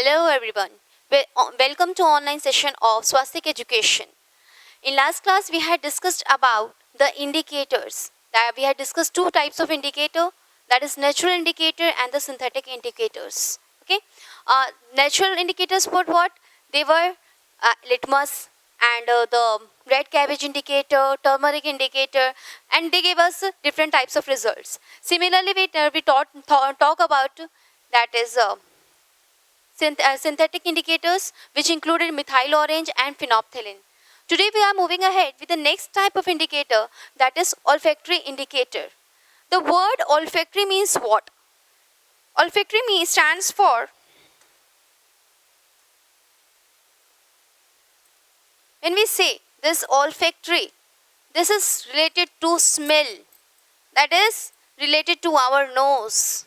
Hello everyone. Welcome to online session of Swastik Education. In last class we had discussed about the indicators. That we had discussed two types of indicator, that is natural indicator and the synthetic indicators. Okay. Natural indicators were what? They were litmus and the red cabbage indicator, turmeric indicator, and they gave us different types of results. Similarly, we talk about that is synthetic indicators, which included methyl orange and phenolphthalein. Today we are moving ahead with the next type of indicator, that is olfactory indicator. The word olfactory means what? Olfactory stands for, when we say this olfactory, this is related to smell, that is related to our nose.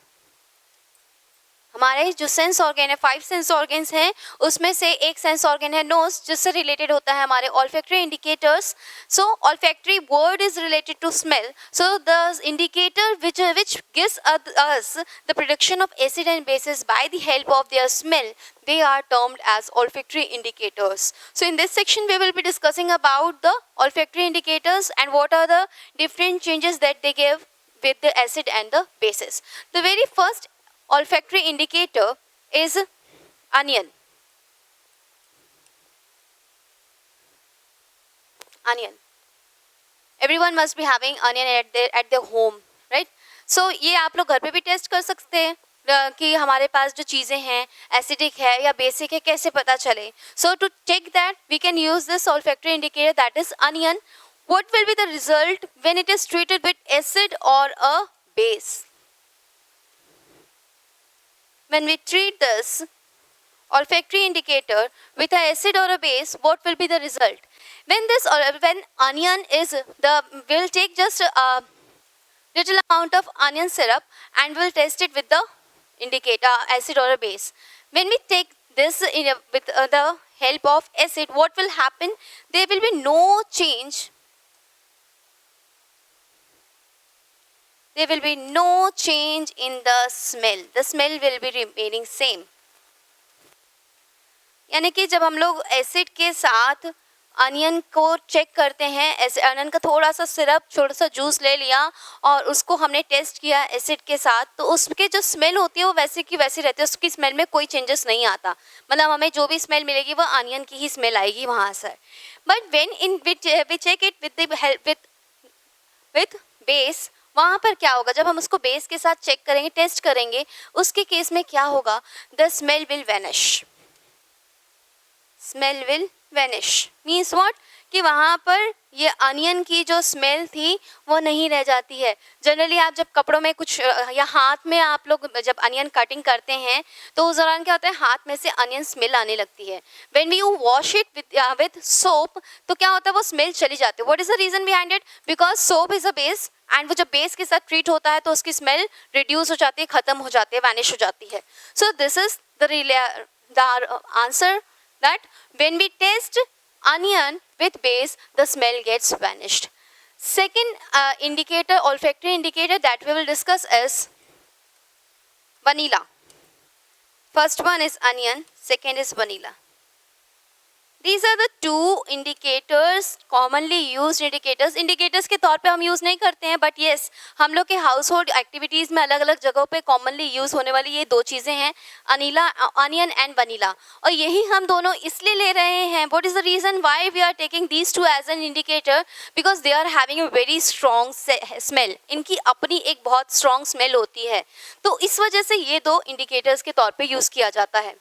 हमारे जो sense organ है, 5 sense organs हैं, उसमें से एक sense organ है nose, जिससे related होता है हमारे olfactory indicators. So olfactory word is related to smell. So the indicator which gives us the production of acid and bases by the help of their smell, they are termed as olfactory indicators. So in this section we will be discussing about the olfactory indicators and what are the different changes that they give with the acid and the bases. The very first olfactory indicator is onion. Onion. Everyone must be having onion at their home, right? So ये आप लोग घर पे भी test कर सकते हैं कि हमारे पास जो चीज़ें हैं एसिडिक है या बेसिक है, कैसे पता चले. So to check that we can use this olfactory indicator, that is onion. What will be the result when it is treated with acid or a base? When we treat this olfactory indicator with an acid or a base, what will be the result? When onion is we'll take just a little amount of onion syrup and we'll test it with the indicator acid or a base. When we take this with the help of acid, what will happen? There will be no change. There will be no change in the smell. The smell will be remaining same. यानी कि जब हम लोग acid के साथ onion को check करते हैं, ऐसे अनियन का थोड़ा सा सिरप, थोड़ा सा जूस ले लिया और उसको हमने टेस्ट किया एसिड के साथ, तो उसके जो स्मेल होती है वो वैसे की वैसी रहती है, उसकी स्मेल में कोई चेंजेस नहीं आता. मतलब हमें जो भी स्मेल मिलेगी वो अनियन की ही स्मेल आएगी वहाँ से. But when in we check it with base, वहाँ पर क्या होगा? जब हम उसको बेस के साथ चेक करेंगे, टेस्ट करेंगे, उसके केस में क्या होगा? The smell will vanish. Smell will vanish means what? कि वहाँ पर ये अनियन की जो स्मेल थी वो नहीं रह जाती है. जनरली आप जब कपड़ों में कुछ या हाथ में आप लोग जब अनियन कटिंग करते हैं तो उस दौरान क्या होता है, हाथ में से अनियन स्मेल आने लगती है. When you wash it with soap, तो क्या होता है, वो स्मेल चली जाती है. What is the reason behind it? Because soap is a base and वो जब बेस के साथ ट्रीट होता है तो उसकी स्मेल रिड्यूस हो जाती है, खत्म हो जाती है, वैनिश हो जाती है. सो this is the answer, that when we test onion with base, the smell gets vanished. Second indicator, olfactory indicator that we will discuss is vanilla. First one is onion, second is vanilla. These are the two indicators, commonly used indicators. Indicators के तौर पे हम use नहीं करते हैं, but yes हम लोग के हाउस होल्ड एक्टिविटीज़ में अलग अलग जगहों पे कॉमनली यूज़ होने वाली ये दो चीज़ें हैं, अनियन एंड वनीला. और यही हम दोनों इसलिए ले रहे हैं. What is the reason why we are taking these two as an indicator? Because they are having a very strong smell. इनकी अपनी एक बहुत स्ट्रॉन्ग स्मेल होती है, तो इस वजह से ये दो इंडिकेटर्स के तौर पर यूज़ किया जाता है.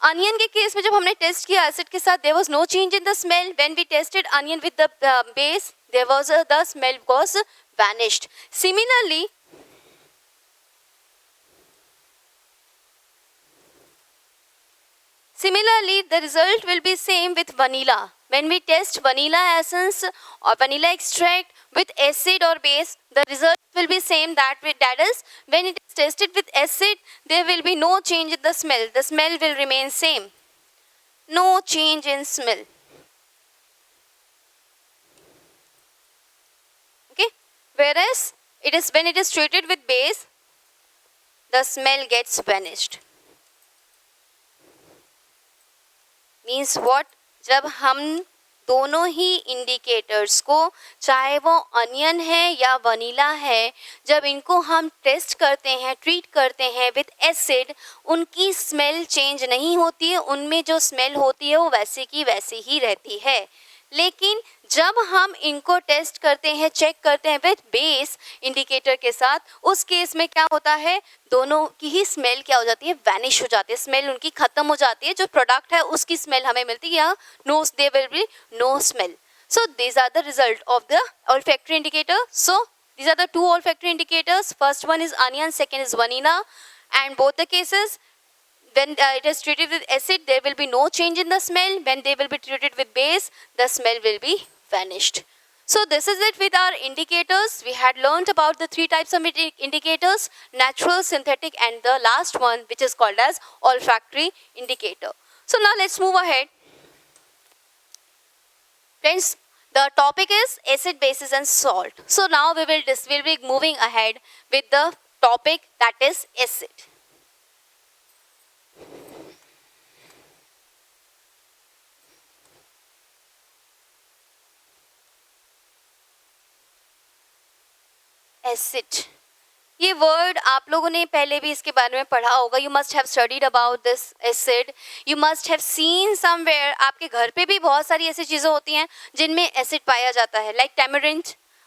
अनियन के केस में जब हमने टेस्ट किया एसिड के साथ, there was no change in the smell. When we tested onion with the base, there was the smell was vanished. Similarly, the result will be same with vanilla. When we test vanilla essence or vanilla extract with acid or base, the result will be same. That is, when it is tested with acid, there will be no change in the smell. The smell will remain same. No change in smell. Okay. Whereas when it is treated with base, the smell gets vanished. Means what, जब हम दोनों ही indicators को, चाहे वो onion है या vanilla है, जब इनको हम टेस्ट करते हैं, ट्रीट करते हैं विद एसिड, उनकी स्मेल चेंज नहीं होती है, उनमें जो स्मेल होती है वो वैसे की वैसी ही रहती है। लेकिन जब हम इनको टेस्ट करते हैं, चेक करते हैं विद बेस इंडिकेटर के साथ, उस केस में क्या होता है, दोनों की ही स्मेल क्या हो जाती है, वैनिश हो जाती है, स्मेल उनकी खत्म हो जाती है, जो प्रोडक्ट है उसकी स्मेल हमें मिलती है, या no, they will be no smell. So these are the result of the olfactory indicator. So these are the two olfactory indicators. First one is onion, second is vanilla, and both the cases, when it is treated with acid, there will be no change in the smell. When they will be treated with base, the smell will be vanished. So this is it with our indicators. We had learned about the three types of indicators: natural, synthetic, and the last one, which is called as olfactory indicator. So now let's move ahead. Friends, the topic is acid, bases, and salt. So now we will be moving ahead with the topic that is acid. Acid, ये word आप लोगों ने पहले भी इसके बारे में पढ़ा होगा. You must have studied about this acid, you must have seen somewhere. आपके घर पे भी बहुत सारी ऐसी चीज़ें होती हैं जिनमें एसिड पाया जाता है, लाइक टैमरिंड,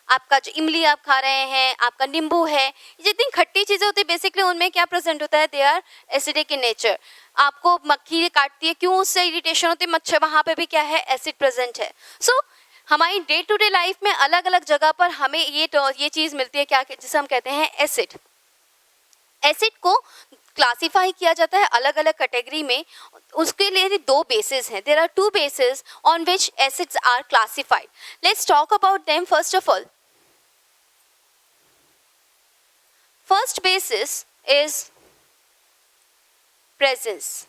आपका जो इमली आप खा रहे हैं, आपका नींबू है, जितनी खट्टी चीज़ें होती है बेसिकली उनमें क्या प्रेजेंट होता है, they are acidic in nature. आपको मक्खी काटती है, क्यों, उससे इरिटेशन होती है, मच्छर, वहाँ पे भी क्या है, एसिड प्रेजेंट है. सो हमारी डे टू डे लाइफ में अलग अलग जगह पर हमें ये चीज़ मिलती है, क्या, जिसे हम कहते हैं एसिड. एसिड को क्लासिफाई किया जाता है अलग अलग कैटेगरी में. उसके लिए दो बेसिस हैं. There are two basis on which acids are classified. Let's talk about them. First of all, first basis is presence.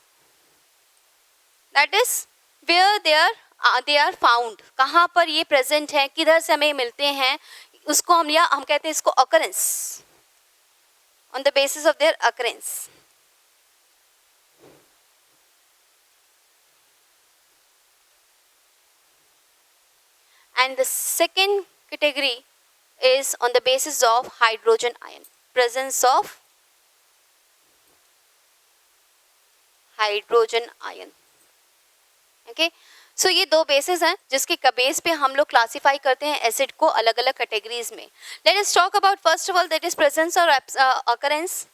That is where they are found. कहाँ पर ये प्रेजेंट है, किधर से हमें मिलते हैं, उसको हम कहते हैं इसको occurrence, on the basis of their occurrence. And the second category is on the basis of hydrogen ion, presence of hydrogen ion. Okay, सो ये दो बेसिस हैं जिसके बेस पे हम लोग क्लासीफाई करते हैं एसिड को अलग अलग कैटेगरीज में. Let us talk about first of all that is presence और अकरेंस.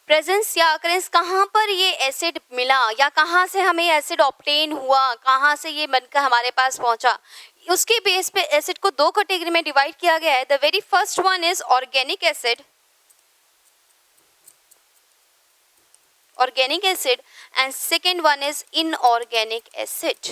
प्रेजेंस या अकरेंस, कहाँ पर ये एसिड मिला या कहाँ से हमें एसिड ऑब्टेन हुआ, कहाँ से ये बनकर हमारे पास पहुँचा, उसके बेस पे एसिड को दो कैटेगरी में डिवाइड किया गया है. The very first one is organic acid, organic acid, and second one is inorganic acid.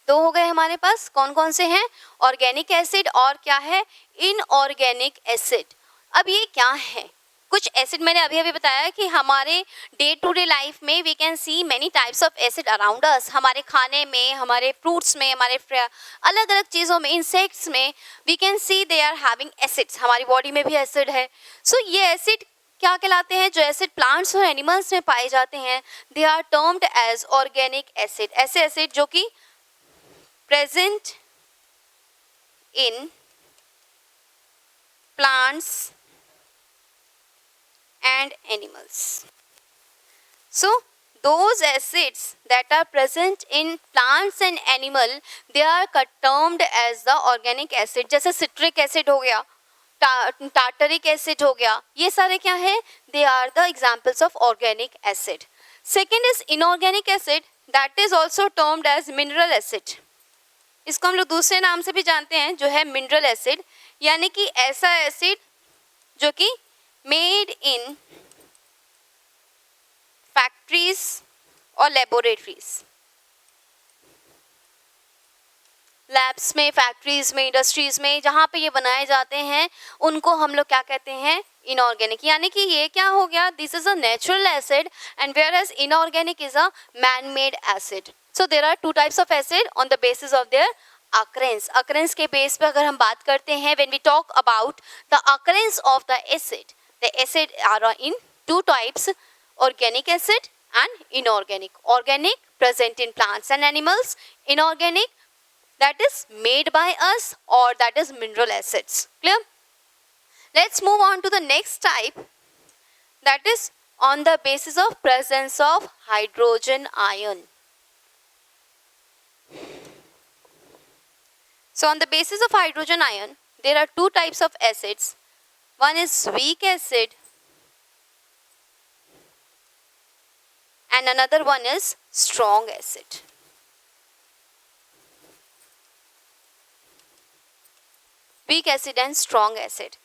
दो हो गए हमारे पास. कौन कौन से हैं, ऑर्गेनिक एसिड और क्या है, इनऑर्गेनिक एसिड. अब ये क्या है, कुछ एसिड मैंने अभी अभी बताया कि हमारे डे टू डे लाइफ में we can see many types of acid around us. हमारे खाने में, हमारे फ्रूट्स में, हमारे अलग अलग चीज़ों में, इंसेक्ट्स में we can see they are having acids. हमारी बॉडी में भी एसिड है. सो ये एसिड क्या कहलाते हैं, जो एसिड प्लांट्स और एनिमल्स में पाए जाते हैं, they are termed as organic acid. ऐसे एसिड जो कि present in plants and animals. So those acids that are present in plants and animal, they are termed as the organic acid. जैसे citric acid हो गया, tartaric acid हो गया, ये सारे क्या है, they are the examples of organic acid. Second is inorganic acid, that is also termed as mineral acid. इसको हम लोग दूसरे नाम से भी जानते हैं, जो है mineral acid, यानी कि ऐसा एसिड जो कि made in factories और laboratories. लैब्स में, फैक्ट्रीज में, इंडस्ट्रीज में जहाँ पे ये बनाए जाते हैं उनको हम लोग क्या कहते हैं, इनऑर्गेनिक. यानी कि ये क्या हो गया, this is a natural acid and whereas inorganic is a man made acid. So there are two types of acid on the basis of their occurrence के बेस पे अगर हम बात करते हैं, when we talk about the occurrence of the acid are in two types, organic acid and inorganic. Organic present in plants and animals, inorganic that is made by us or that is mineral acids. Clear? Let's move on to the next type, that is on the basis of presence of hydrogen ion. So on the basis of hydrogen ion, there are two types of acids. One is weak acid and another one is strong acid. Weak acid and strong acid.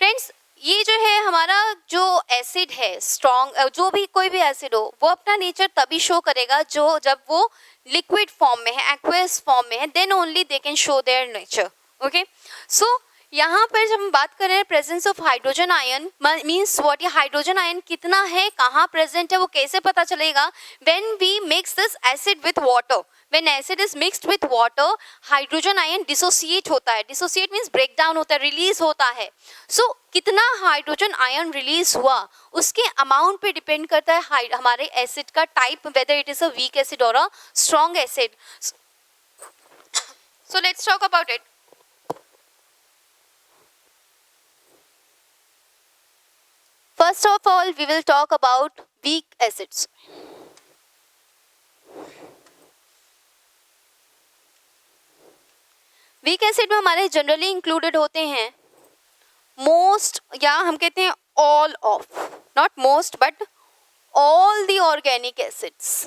Friends, ये जो है हमारा जो acid है strong, जो भी कोई भी एसिड हो, वो अपना नेचर तभी शो करेगा जब वो लिक्विड फॉर्म में है, एक्वस फॉर्म में है, then only they can show their nature. Okay, so यहाँ पर जब हम बात कर रहे हैं presence of hydrogen ion, means what, ये हाइड्रोजन आयन कितना है, कहाँ प्रेजेंट है, वो कैसे पता चलेगा? When we mix this acid with water, when acid is mixed with water, hydrogen ion dissociate होता है. डिसोसिएट मीन्स ब्रेक डाउन होता है, रिलीज होता है. सो कितना हाइड्रोजन आयन रिलीज हुआ उसके अमाउंट पे डिपेंड करता है हमारे एसिड का type, whether it is a weak acid और a strong acid. So let's talk about it. First of all, we will talk about weak acids. Weak acid में हमारे जनरली इंक्लूडेड होते हैं मोस्ट, या हम कहते हैं all of, not most but all the organic acids.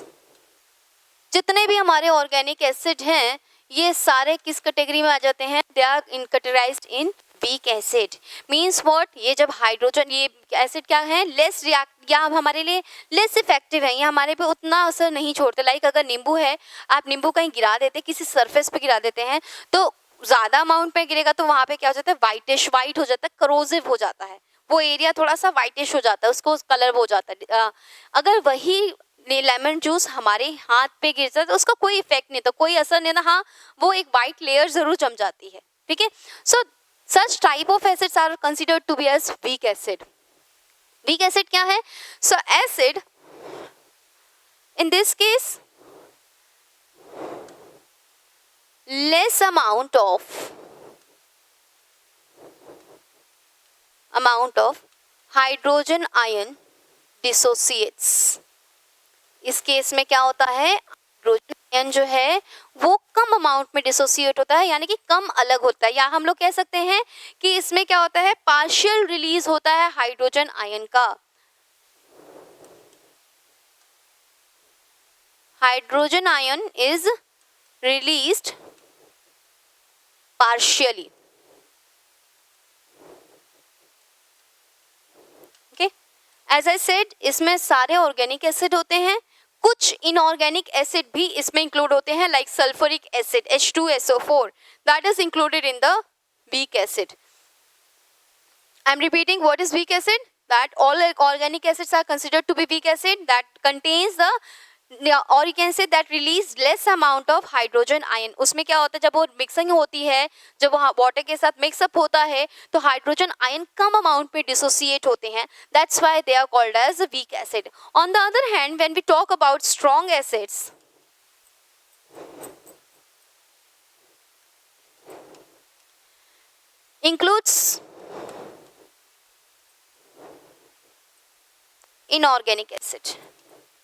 जितने भी हमारे ऑर्गेनिक एसिड हैं ये सारे किस कैटेगरी में आ जाते हैं? They are categorized in weak acid. Means what, ये जब हाइड्रोजन, ये एसिड क्या है, लेस रिएक्ट या हमारे लिए लेस इफेक्टिव है, ये हमारे पे उतना असर नहीं छोड़ते. लाइक अगर नींबू है, आप नींबू कहीं गिरा देते, किसी सरफेस पे गिरा देते हैं, तो ज़्यादा अमाउंट पे गिरेगा तो वहाँ पे क्या हो जाता है, वाइट हो जाता है, करोजिव हो जाता है, वो एरिया थोड़ा सा वाइटिश हो जाता है, उसको कलर हो जाता है. अगर वही लेमन जूस हमारे हाथ पे गिर जाता है तो उसका कोई इफेक्ट नहीं था, कोई असर नहीं था, हाँ वो एक वाइट लेयर जरूर जम जाती है. ठीक है, सो such type of acids are considered to be as weak acid. Weak acid क्या है? So acid in this case less amount of hydrogen ion dissociates. इस केस में क्या होता है, हाइड्रोजन आयन जो है वो कम अमाउंट में डिसोसिएट होता है, यानी कि कम अलग होता है, या हम लोग कह सकते हैं कि इसमें क्या होता है, पार्शियल रिलीज होता है हाइड्रोजन आयन का. Hydrogen ion is released partially. Okay, as I said, इसमें सारे ऑर्गेनिक एसिड होते हैं, कुछ इनऑर्गेनिक एसिड भी इसमें इंक्लूड होते हैं, like sulphuric acid H2SO4, that is included in the weak acid. I am repeating, what is weak acid? That all organic acids are considered to be weak acid that contains the, और you can say that release less amount of hydrogen ion. उसमें क्या होता है, जब वो mixing होती है, जब वो वाटर के साथ मिक्सअप होता है तो हाइड्रोजन आयन कम अमाउंट में डिसोसिएट होते हैं, that's why they are called as weak acid. On the other hand, when we talk about strong acids, includes inorganic acid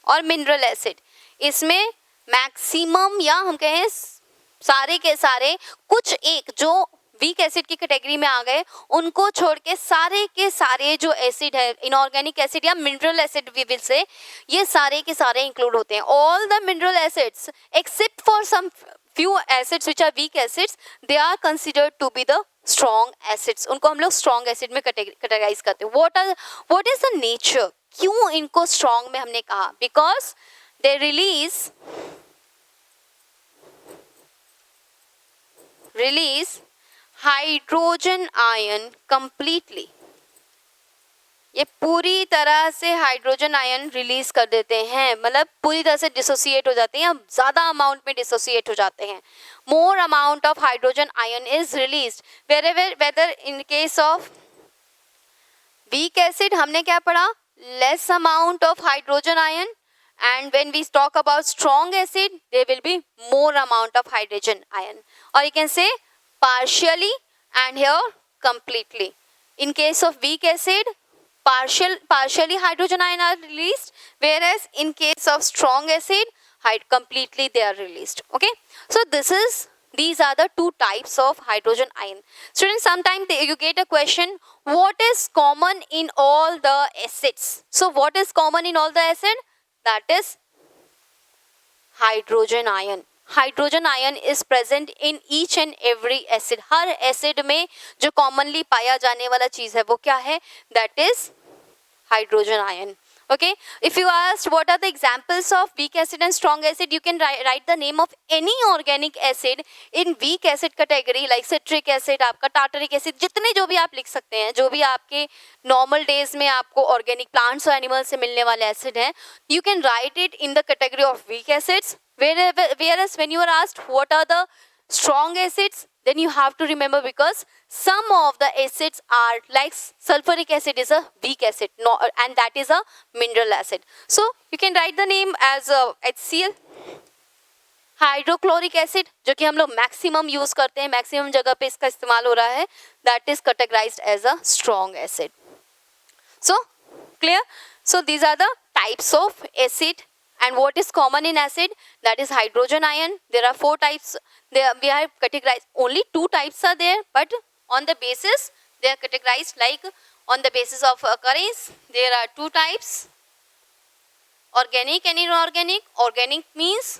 और मिनरल एसिड. इसमें मैक्सिमम, या हम कहें सारे के सारे, कुछ एक जो वीक एसिड की कैटेगरी में आ गए, उनको छोड़ के सारे के सारे जो एसिड है, इनऑर्गेनिक एसिड या mineral acid we will say, ये सारे के सारे इंक्लूड होते हैं. All the mineral acids except for some few acids which are weak acids, they are considered to be the strong acids. उनको हम लोग strong acid में categorize करते हैं. what is the nature? क्यों इनको strong में हमने कहा? Because they release hydrogen ion completely. ये पूरी तरह से हाइड्रोजन आयन रिलीज कर देते हैं, मतलब पूरी तरह से डिसोसिएट हो जाते हैं या ज़्यादा अमाउंट में डिसोसिएट हो जाते हैं. More amount of hydrogen ion is released whether in case of weak acid हमने क्या पढ़ा, less amount of hydrogen ion, and when we talk about strong acid there will be more amount of hydrogen ion, or you can say partially and here completely. In case of weak acid partially hydrogen ion are released, whereas in case of strong acid completely they are released. Okay, so these are the two types of hydrogen ion. Students, sometimes you get a question, what is common in all the acids? So what is common in all the acid? That is hydrogen ion. Hydrogen ion is present in each and every acid. Her acid में जो commonly पाया जाने वाला चीज है वो क्या है? That is hydrogen ion. Okay, if you asked what are the examples of weak acid and strong acid, you can write the name of any organic acid in weak acid category, like citric acid, आपका tartaric acid, जितने जो भी आप लिख सकते हैं, जो भी आपके normal days में आपको organic plants और animals से मिलने वाले acid हैं, you can write it in the category of weak acids. Whereas when you are asked what are the strong acids, then you have to remember, because some of the acids are like sulfuric acid is a weak acid, no, and that is a mineral acid. So you can write the name as HCl. Hydrochloric acid जो कि हम लोग maximum use करते हैं, maximum जगह पे इसका इस्तेमाल हो रहा है, that is categorized as a strong acid. So clear? So these are the types of acid. And what is common in acid? That is hydrogen ion. There are 4 types. We have categorized. Only 2 types are there, but on the basis they are categorized like on the basis of occurrence. There are 2 types: organic and inorganic. Organic means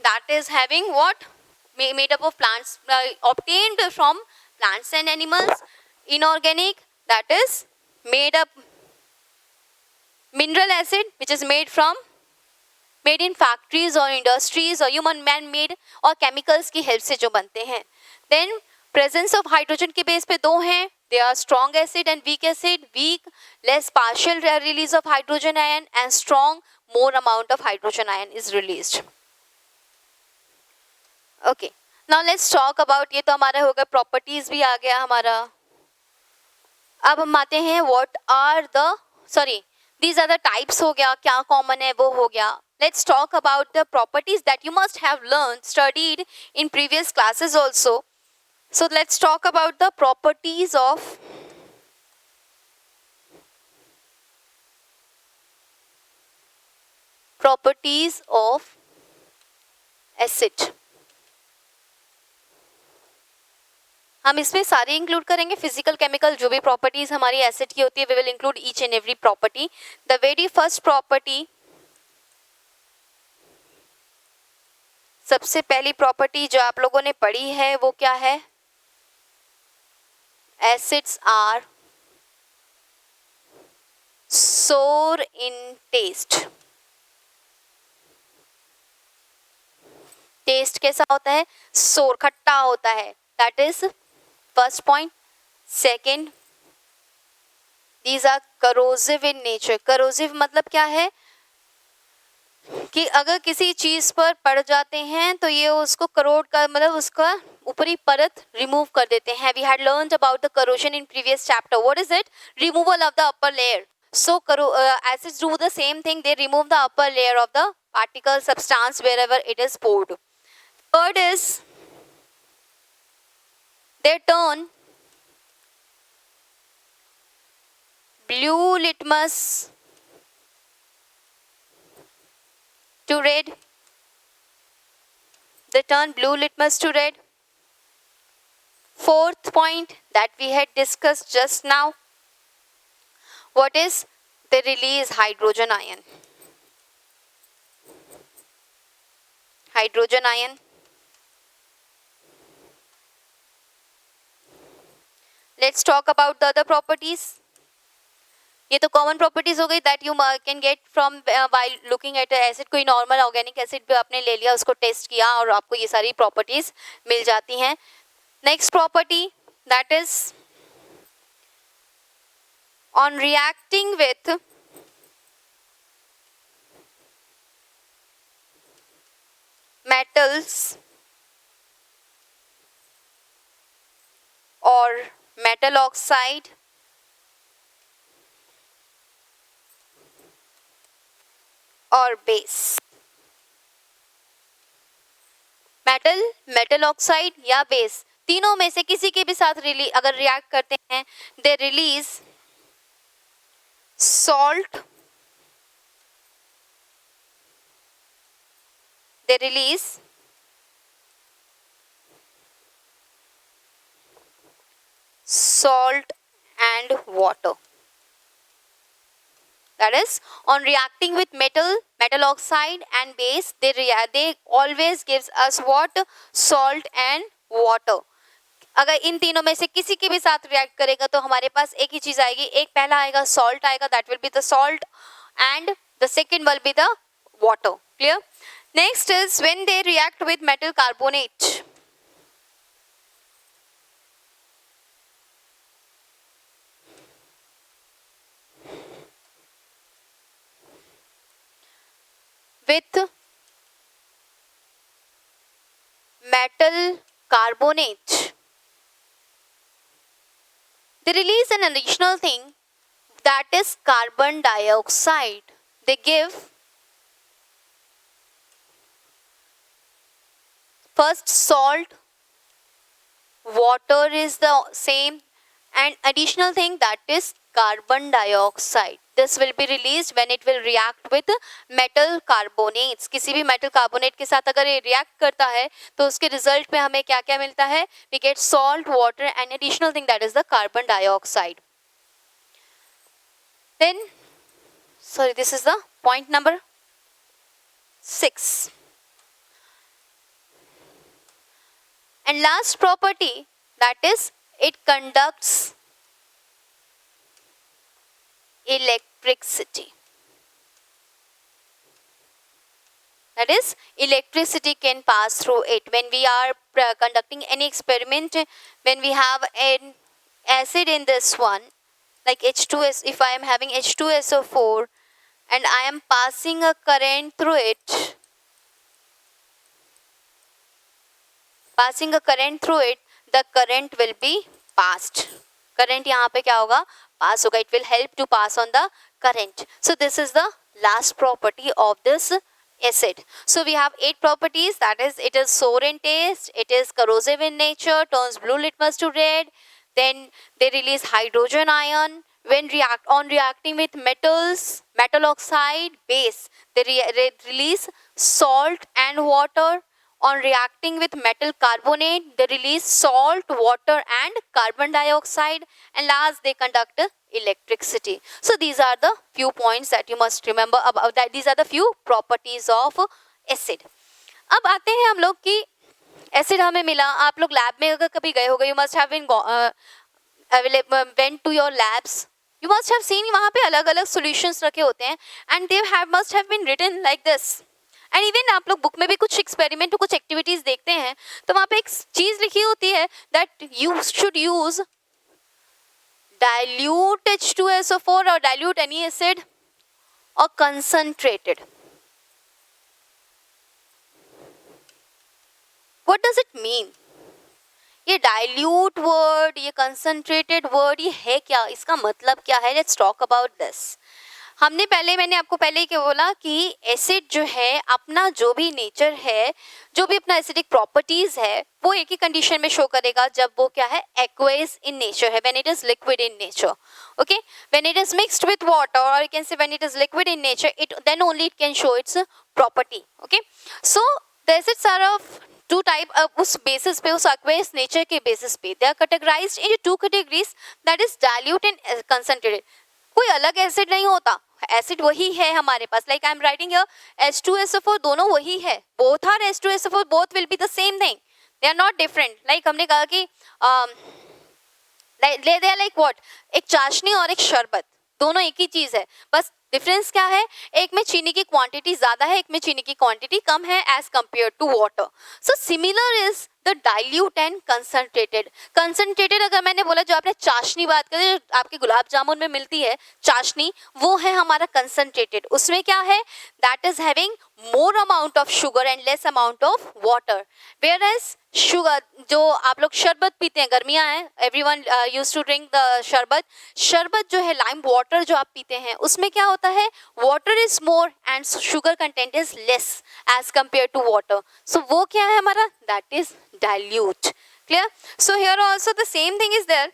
that is having what? Made up of plants, obtained from plants and animals. Inorganic, that is made up mineral acid, which is made in factories or industries or human man made और chemicals की help से जो बनते हैं. Then presence of hydrogen के base पे 2 हैं. They are strong acid and weak acid. Weak, less partial release of hydrogen ion, and strong, more amount of hydrogen ion is released. Okay, now let's talk about, ये तो हमारा हो गया, properties भी आ गया हमारा. अब हम आते हैं what are the, sorry, these are the types हो गया, क्या common है वो हो गया. Let's talk about the properties that you must have learned, studied in previous classes also. So let's talk about the properties of acid. हम इसमें सारे इंक्लूड करेंगे, फिजिकल केमिकल जो भी प्रॉपर्टीज हमारी एसिड की होती है, we will include each and every property. The very first property, सबसे पहली प्रॉपर्टी जो आप लोगों ने पढ़ी है वो क्या है? एसिड्स आर सोर इन टेस्ट. टेस्ट कैसा होता है? सोर, खट्टा होता है. That is first point. Second, these are corrosive in nature. Corrosive मतलब क्या है कि अगर किसी चीज पर पड़ जाते हैं तो ये उसको करोड का मतलब उसका ऊपरी परत रिमूव कर देते हैं. We had learned about the corrosion in previous chapter. What is it? Removal of the upper layer. So acids do the same thing. They remove the upper layer of the particle substance wherever it is poured. Third is they turn blue litmus to red. They turn blue litmus to red. Fourth point that we had discussed just now, what is? They release hydrogen ion. Hydrogen ion. Let's talk about the other properties. ये तो common properties हो गई that you can get from while looking at acid. कोई normal organic acid भी आपने ले लिया, उसको टेस्ट किया और आपको ये सारी प्रॉपर्टीज मिल जाती हैं. Next property that is on reacting with metals or metal oxide or base. Metal, metal oxide या बेस, तीनों में से किसी के भी साथ अगर रिएक्ट करते हैं, they release salt, they release salt and water. That is, on reacting with metal oxide and base, they always gives us what? Salt and water. अगर इन तीनों में से किसी के भी साथ रिएक्ट करेगा तो हमारे पास एक ही चीज आएगी, एक पहला आएगा सॉल्ट आएगा, that will be the salt, and the second will be the water. Clear? Next is when they react with metal carbonate. with metal carbonate, they release an additional thing, that is carbon dioxide. They give first salt, water is the same, and additional thing, that is carbon dioxide. This will be released when it will react with metal carbonates. किसी भी metal carbonate के साथ अगर ये react करता है तो उसके result में हमें क्या क्या मिलता है? We get salt, water and additional thing, that is the carbon dioxide. Then, sorry, this is the point number 6. And last property, that is it conducts electricity. That is, electricity can pass through it. When we are conducting any experiment, when we have an acid in this one, like H2S, if I am having H2SO4 and I am passing a current through it, the current will be passed. Current यहाँ पे क्या होगा? Pass होगा. It will help to pass on the current. So this is the last property of this acid. So we have 8 properties, that is, it is sour in taste, it is corrosive in nature, turns blue litmus to red, then they release hydrogen ion. When reacting with metals, metal oxide, base, they release salt and water. On reacting with metal carbonate, they release salt, water and carbon dioxide, and last they conduct electricity. So these are the few points that you must remember about that. These are the few properties of acid. अब आते हैं हम लोग कि acid हमें मिला, आप लोग लैब में अगर कभी गए होगे, you must have been went to your labs, you must have seen वहाँ पे अलग अलग solutions रखे होते हैं, and they must have been written like this. And even आप लोग बुक में भी कुछ एक्सपेरिमेंट, कुछ एक्टिविटीज देखते हैं तो वहाँ पे एक चीज लिखी होती है that you should use dilute H2SO4 और डाइल्यूट एनी एसिड और concentrated. What does it mean? ये डाइल्यूट वर्ड, ये कंसंट्रेटेड वर्ड, ये है क्या? इसका मतलब क्या है? Let's talk about this. मैंने आपको पहले ही क्या बोला कि एसिड जो है अपना जो भी नेचर है, जो भी अपना एसिडिक प्रॉपर्टीज है, वो एक ही कंडीशन में शो करेगा जब वो क्या है? एक्वेस इन नेचर है, when it is liquid in nature. Okay, when it is mixed with water और you can say when it is liquid in nature, it then only it can show its property. Okay, so the acids are of two type. उस basis पे, उस aqueous nature के basis पे they are categorized into 2 categories, that is dilute and concentrated. कोई अलग acid नहीं होता, acid वही है हमारे पास. Like I am writing here H2SO4, दोनों वही है, both are H2SO4, both will be the same thing, they are not different. Like हमने कहा कि दे आर लाइक व्हाट, एक चाशनी और एक शरबत, दोनों एक ही चीज है, बस डिफरेंस क्या है? एक में चीनी की क्वांटिटी ज्यादा है, एक में चीनी की क्वांटिटी कम है as compare to water. So similar is the the dilute and concentrated. Concentrated अगर मैंने बोला, जो आपने चाशनी बात करी, जो आपके गुलाब जामुन में मिलती है चाशनी, वो है हमारा कंसंट्रेटेड. उसमें क्या है, that is having more amount of sugar and less amount of water. Whereas sugar, जो आप लोग शरबत पीते हैं, गर्मियां हैं, everyone used to drink the sharbat. शरबत जो है, लाइम वाटर जो आप पीते हैं, उसमें क्या होता है, water is more and sugar content is less as compare to water. So वो क्या है हमारा, that is dilute. Clear? So here also the same thing is there.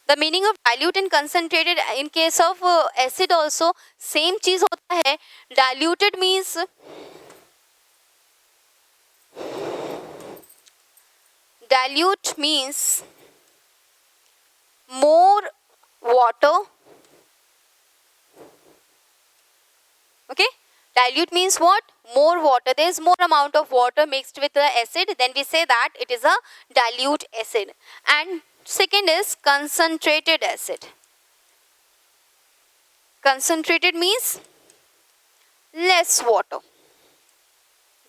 The meaning of dilute and concentrated in case of acid also same चीज होता है. Diluted means more water. Okay, dilute means what? More water. There is more amount of water mixed with the acid, then we say that it is a dilute acid. And second is concentrated acid. Concentrated means less water.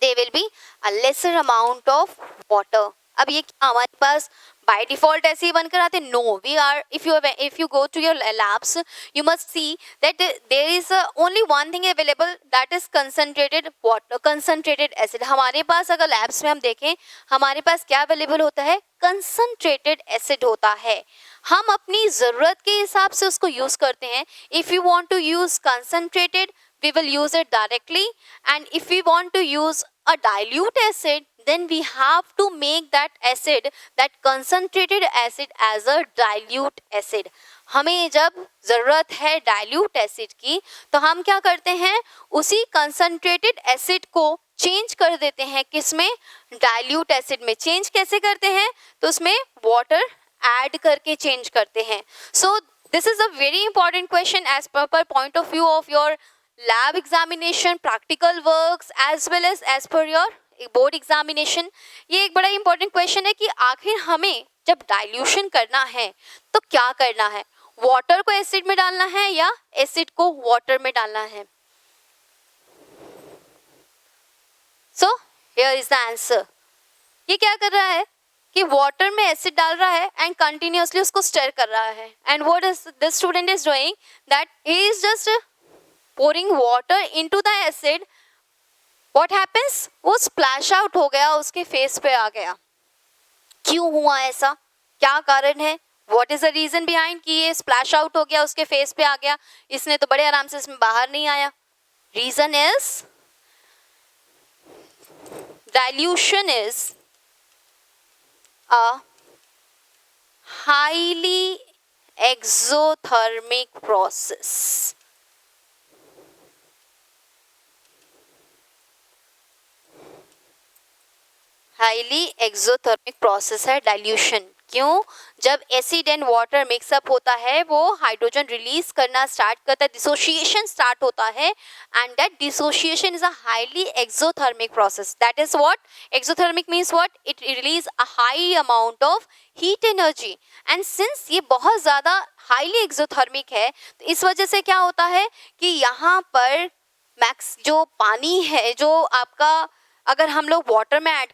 There will be a lesser amount of water. अब ये क्या हमारे पास by default ऐसे ही बनकर आते? No, we are, if you go to your labs, you must see that there is only one thing available, that is concentrated water, concentrated acid. हमारे पास अगर लैब्स में हम देखें, हमारे पास क्या अवेलेबल होता है? कंसंट्रेटेड एसिड होता है. हम अपनी ज़रूरत के हिसाब से उसको यूज़ करते हैं. If you want to use concentrated, we will use it directly, and if we want to use a dilute acid, then we have to make that acid, that concentrated acid, as a dilute acid. हमें जब ज़रूरत है dilute acid की, तो हम क्या करते हैं, उसी कंसंट्रेटेड एसिड को चेंज कर देते हैं. किस में? डाइल्यूट एसिड में. चेंज कैसे करते हैं? तो उसमें वाटर ऐड करके चेंज करते हैं. So this is a very important question as per point of view of your lab examination, practical works, as well as per your board examination. ये एक बड़ा important question है कि आखिर हमें जब dilution करना है तो क्या करना है? वाटर को एसिड में डालना है या एसिड को वाटर में डालना है? So here is the answer. ये क्या कर रहा है कि वाटर में एसिड डाल रहा है एंड कंटिन्यूसली उसको स्टर कर रहा है. And what is this student is doing, that he is just pouring water into the acid. What happens? वो splash out हो गया, उसके फेस पे आ गया. क्यों हुआ ऐसा? क्या कारण है? What is the reason behind कि ये splash out हो गया, उसके फेस पे आ गया, इसने तो बड़े आराम से इसमें बाहर नहीं आया? Reason is dilution is a highly exothermic process. Highly exothermic process है डाइल्यूशन. क्यों? जब एसिड एंड वाटर मिक्सअप होता है, वो हाइड्रोजन रिलीज करना स्टार्ट करता है, डिसोशिएशन स्टार्ट होता है, and that dissociation is a highly exothermic process. That is what exothermic means. What? It release a high amount of heat energy. And since ये बहुत ज़्यादा हाईली एक्सोथर्मिक है, तो इस वजह से क्या होता है कि यहाँ पर मैक्स जो पानी है, जो आपका, अगर हम लोग वाटर ऐड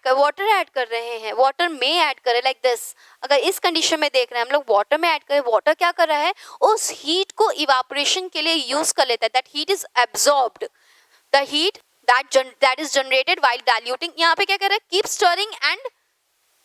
कर रहे हैं, वाटर में ऐड करें लाइक दिस, अगर इस कंडीशन में देख रहे हैं हम लोग वाटर में ऐड करें, वाटर क्या कर रहा है, उस हीट को इवापोरेशन के लिए यूज कर लेता है. That heat is absorbed. The heat that is generated while diluting. यहाँ पे क्या कर रहा है, कीप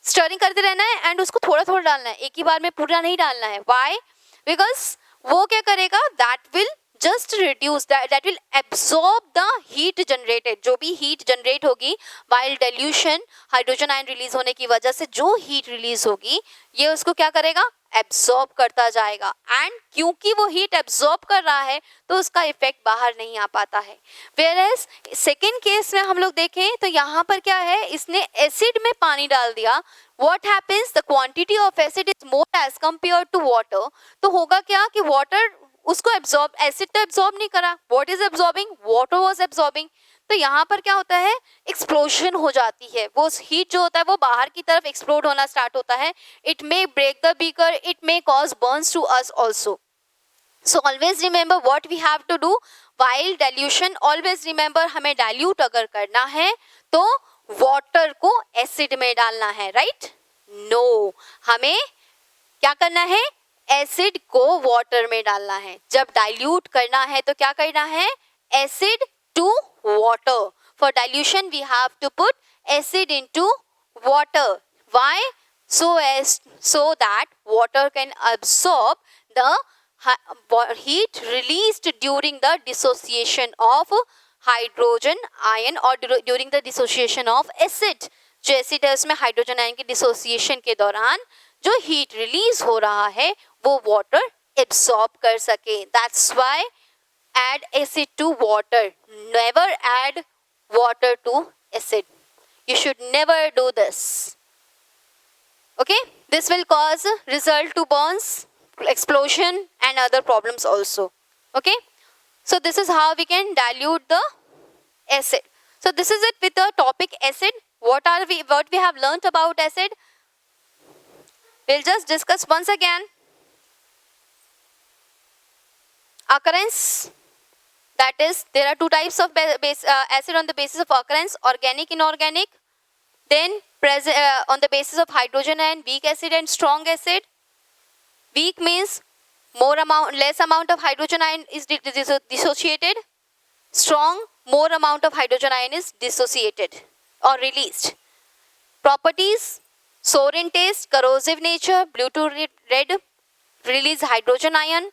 स्टरिंग करते रहना है एंड उसको थोड़ा थोड़ा डालना है, एक ही बार में पूरा नहीं डालना है. व्हाई? बिकॉज वो क्या करेगा, that will just reduce that will absorb the heat generated. जो भी heat generate होगी while dilution, hydrogen ion release होने की वजह से जो heat रिलीज होगी, ये उसको क्या करेगा, एब्जॉर्ब करता जाएगा. एंड क्योंकि वो हीट एब्जॉर्ब कर रहा है, तो उसका इफेक्ट बाहर नहीं आ पाता है. वेयरएज सेकेंड केस में हम लोग देखें तो यहाँ पर क्या है, इसने एसिड में पानी डाल दिया. What happens? The quantity of acid is more as compared to water. तो होगा क्या कि वाटर उसको एब्जॉर्ब, एसिड तो एब्जॉर्ब नहीं करा. What is absorbing? Water was absorbing. तो यहाँ पर क्या होता है, एक्सप्लोजन हो जाती है. वो हीट जो होता है वो बाहर की तरफ एक्सप्लोड होना स्टार्ट होता है. It may break the beaker, it may cause burns to us also. So always remember what we have to do while dilution. Always remember, हमें डाइल्यूट अगर करना है तो वाटर को एसिड में डालना है, राइट? नो, हमें क्या करना है? एसिड को वाटर में डालना है. जब डाइल्यूट करना है तो क्या करना है? Acid to water. For dilution we have to put acid into water. Why? so that water can absorb the heat released during the dissociation of hydrogen ion or during the dissociation of acid. जो acid है उसमें hydrogen ion के dissociation के दौरान जो heat release हो रहा है वो वाटर एब्सॉर्ब कर सके. That's why add acid to water. Never add water to acid. You should never do this. Okay, this will cause result to burns, explosion and other problems also. Okay, so this is how we can dilute the acid. So this is it with the topic acid. What we have learnt about acid? We'll just discuss once again. Occurrence, that is there are two types of acid on the basis of occurrence, organic, inorganic. Then on the basis of hydrogen ion, weak acid and strong acid. Weak means less amount of hydrogen ion is dissociated. Strong, more amount of hydrogen ion is dissociated or released. Properties: sour in taste, corrosive nature, blue to red, release hydrogen ion.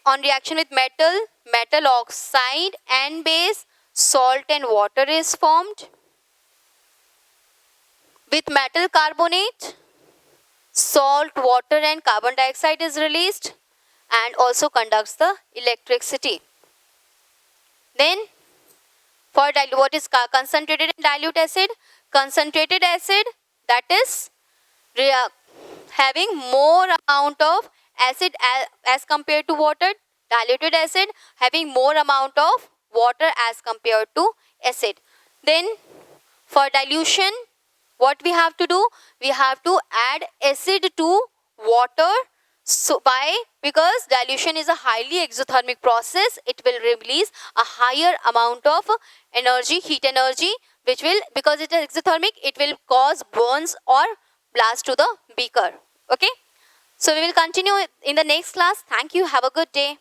On reaction with metal oxide and base, salt and water is formed. With metal carbonate, salt, water and carbon dioxide is released and also conducts the electricity. Then for what is concentrated and dilute acid? Concentrated acid, that is having more amount of acid as compared to water. Diluted acid having more amount of water as compared to acid. Then for dilution, what we have to do? We have to add acid to water. So because dilution is a highly exothermic process, it will release a higher amount of energy, heat energy, which will, because it is exothermic, it will cause burns or blast to the beaker. Okay, so we will continue in the next class. Thank you. Have a good day.